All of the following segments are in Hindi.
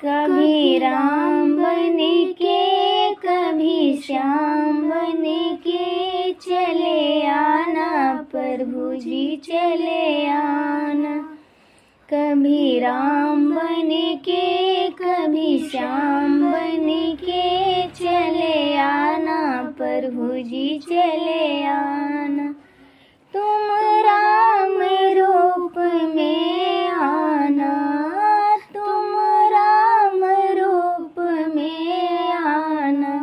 कभी राम बन के कभी श्याम बन के चले आना प्रभु जी चले आना। कभी राम बन के कभी श्याम बन के चले आना प्रभु जी चले आना। तुम राम रूप में आना, तुम राम रूप में आना।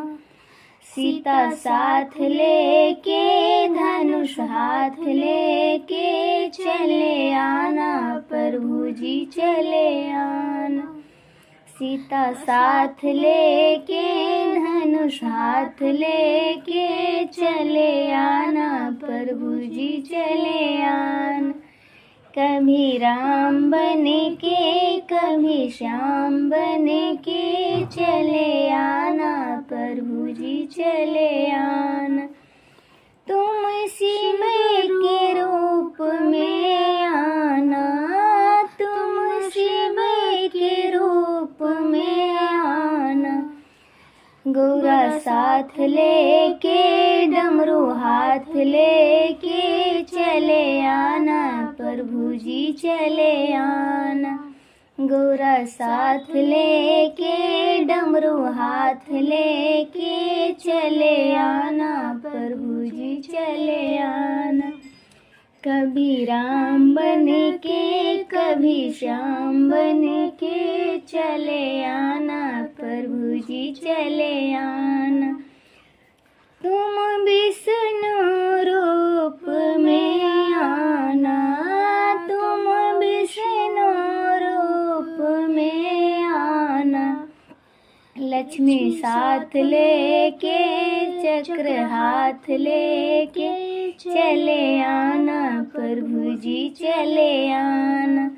सीता साथ लेके धनुष हाथ लेके चले आना प्रभु जी चले आना। सीता साथ लेके धनुष हाथ लेके चले आना प्रभु जी चले आना। कभी राम बन के कभी श्याम बन के चले आना प्रभु जी चले आना। तुम शिव के रूप में आना, तुम शिव के रूप में आना। गौरा साथ लेके डमरू हाथ लेके चले आना प्रभु जी चले आना। गौरा साथ लेके डमरू हाथ लेके चले आना प्रभु जी चले आना। कभी राम बन के कभी श्याम बन के चले आना प्रभु जी चले आना। तुम विष्णु रूप में आना, तुम विष्णु रूप में आना। लक्ष्मी साथ लेके चक्र हाथ लेके चले आना प्रभु जी चले आना।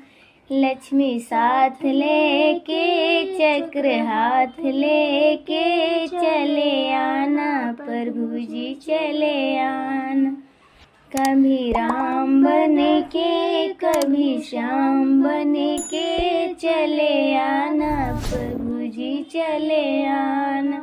लक्ष्मी साथ लेके चक्र हाथ लेके चले आना प्रभु जी चले आना। कभी राम बन के कभी श्याम बन के चले आना प्रभु जी चले आना।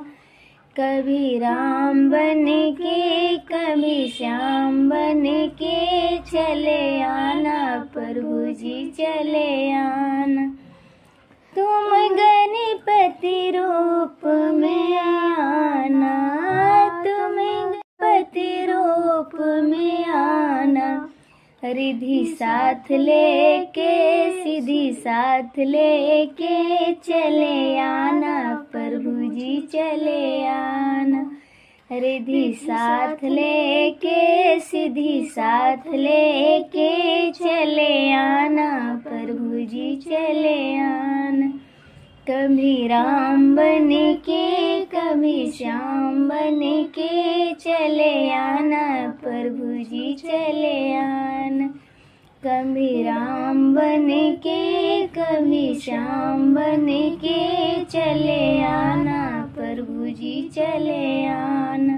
कभी राम बन के कभी श्याम बन के चले आना प्रभु जी चले आना। तुम गणपति रूप में आना, तुम गणपति रूप में आना। रिद्धि साथ लेके सिद्धि साथ लेके चले आना प्रभु जी चले आना। रिद्धि साथ लेके सिद्धि साथ लेके चले आना प्रभु जी चले आना। कभी राम बन के कभी श्याम बन के चले आना प्रभु जी चले आना। कभी राम बन के कभी श्याम बन के चले आना प्रभु जी चले आना।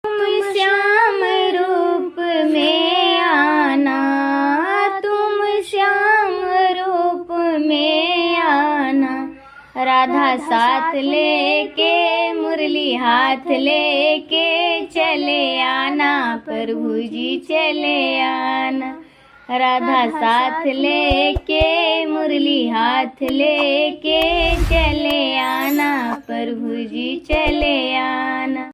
तुम श्याम रूप में आना, तुम श्याम रूप में आना। राधा साथ लेके मुरली हाथ लेके चले आना प्रभु जी चले आना। राधा साथ लेके मुरली हाथ लेके चले आना प्रभु जी चले आना।